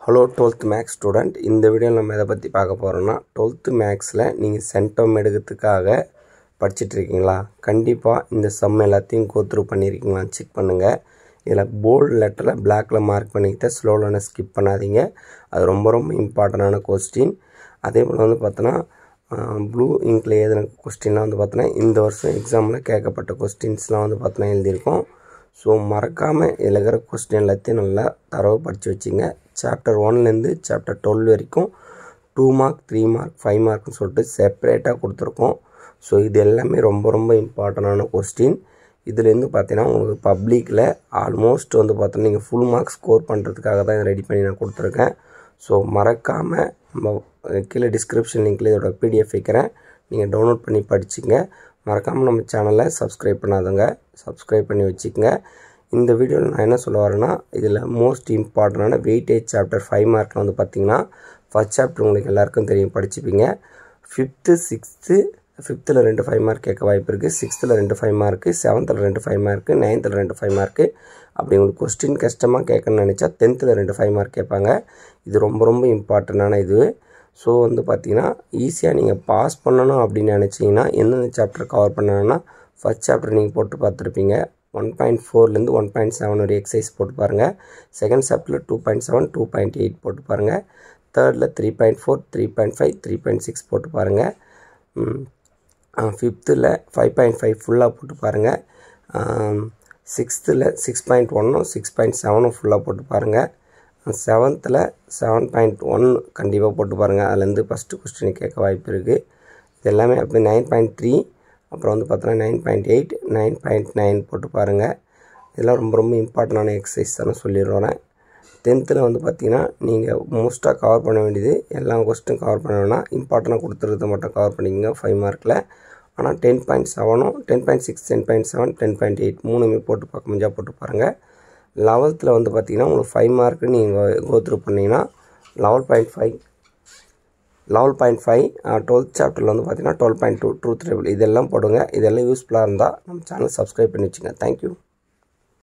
Hello 12th maths student. இந்த வீடியோவில் நம்ம எதை பற்றி பார்க்க போகிறோம்னா 12th மேக்ஸில் நீங்கள் சென்டம் எடுக்கிறதுக்காக படிச்சுட்ருக்கீங்களா? கண்டிப்பாக இந்த சம் எல்லாத்தையும் கோத்ரூ பண்ணியிருக்கீங்களான்னு செக் பண்ணுங்கள். இதில் போல்டு லெட்டரில் பிளாக்கில் மார்க் பண்ணிக்கிட்ட ஸ்லோவில் ஸ்கிப் பண்ணாதீங்க. அது ரொம்ப ரொம்ப இம்பார்ட்டண்டான கொஸ்டின். அதே போல் பார்த்தோன்னா ப்ளூ இங்கில் எழுதின கொஸ்டின்லாம் பார்த்தோன்னா இந்த வருஷம் எக்ஸாமில் கேட்கப்பட்ட கொஸ்டின்ஸ்லாம் பார்த்தோன்னா எழுதியிருக்கோம். ஸோ மறக்காமல் இதில் இருக்கிற கொஸ்டின் எல்லாத்தையும் நல்லா தரவு படித்து வச்சுங்க. சாப்டர் 1லேருந்து சாப்டர் 12 வரைக்கும் 2 மார்க் 3 மார்க் 5 மார்க்னு சொல்லிட்டு செப்பரேட்டாக கொடுத்துருக்கோம். ஸோ இது எல்லாமே ரொம்ப ரொம்ப இம்பார்ட்டண்டான கொஸ்டின். இதுலேருந்து பார்த்தீங்கன்னா உங்களுக்கு பப்ளிக்கில் ஆல்மோஸ்ட் பார்த்தோன்னா நீங்கள் ஃபுல் மார்க் ஸ்கோர் பண்ணுறதுக்காக தான் இதை ரெடி பண்ணி நான் கொடுத்துருக்கேன். ஸோ மறக்காமல் நம்ம கீழே டிஸ்கிரிப்ஷன் லிங்க்கில் இதோட PDF வைக்கிறேன், நீங்கள் டவுன்லோட் பண்ணி படிச்சுங்க. மறக்காமல் நம்ம சேனலை சப்ஸ்கிரைப் பண்ணாதவங்க சப்ஸ்கிரைப் பண்ணி வச்சுக்கோங்க. இந்த வீடியோவில் நான் என்ன சொல்ல வரேன்னா, இதில் மோஸ்ட் இம்பார்ட்டண்டான வெயிட்டேஜ் சாப்டர் 5 மார்க்கில் பார்த்தீங்கன்னா ஃபர்ஸ்ட் சாப்டர் உங்களுக்கு எல்லாருக்கும் தெரியும், படிச்சுப்பீங்க. 5th 6th 5th 2 5 மார்க் கேட்க வாய்ப்பு இருக்குது, 6th 2 5 mark, 7th 2 5 mark, 9th 2 5 mark. அப்படி உங்களுக்கு கொஸ்டின் கஷ்டமாக கேட்கணும்னு நினச்சா 10th 2 5 மார்க் கேட்பாங்க. இது ரொம்ப ரொம்ப இம்பார்ட்டண்டான இது. ஸோ பார்த்தீங்கன்னா ஈஸியாக நீங்கள் பாஸ் பண்ணணும் அப்படின்னு நினச்சிங்கன்னா எந்தெந்த சாப்டர் கவர் பண்ணணும்னா ஃபர்ஸ்ட் சாப்டர் நீங்கள் போட்டு பார்த்துருப்பீங்க. 1.4லேருந்து 1.7 ஒரு எக்ஸசைஸ் போட்டு பாருங்கள். செகண்ட் சாப்டரில் 2.7 2.8 போட்டு பாருங்கள். தேர்டில் 3.4 3.5 3.6 போட்டு பாருங்கள். 5th 5.5 ஃபுல்லாக போட்டு பாருங்கள். 6th 6.1 6.7 ஃபுல்லாக போட்டு பாருங்கள். 7th 7.1 கண்டிப்பாக போட்டு பாருங்கள். அதுலேருந்து ஃபஸ்ட்டு கொஸ்டின் கேட்க வாய்ப்பு இருக்குது. இது எல்லாமே அப்படி 9.3 அப்புறம் பார்த்தோன்னா 9.8 9.9 போட்டு பாருங்கள். இதெல்லாம் ரொம்ப ரொம்ப இம்பார்ட்டண்டான எக்ஸசைஸ் தானே சொல்லிடுறேன். 10th பார்த்தீங்கன்னா நீங்கள் மோஸ்ட்டாக கவர் பண்ண வேண்டியது எல்லா கொஸ்டினும் கவர் பண்ண வேணாம், இம்பார்ட்டண்டாக கொடுத்துருக்கத மட்டும் கவர் பண்ணிக்கோங்க 5 மார்க்கில். ஆனால் 10.7 10.6 10.7 10.8 மூணுமே போட்டு பார்க்க முடிஞ்சால் போட்டு பாருங்கள். 11th பார்த்தீங்கன்னா உங்களுக்கு 5 மார்க்கு நீங்கள் கோத்ரூ பண்ணிங்கன்னா 11.5 12th சாப்டரில் பார்த்தீங்கன்னா 12.2 ட்ரூத் டேபிள் இதெல்லாம் போடுங்க. இதெல்லாம் யூஸ்ஃபுல்லாக இருந்தால் நம்ம சேனல் சப்ஸ்கிரைப் பண்ணி வச்சுங்க. தேங்க்யூ.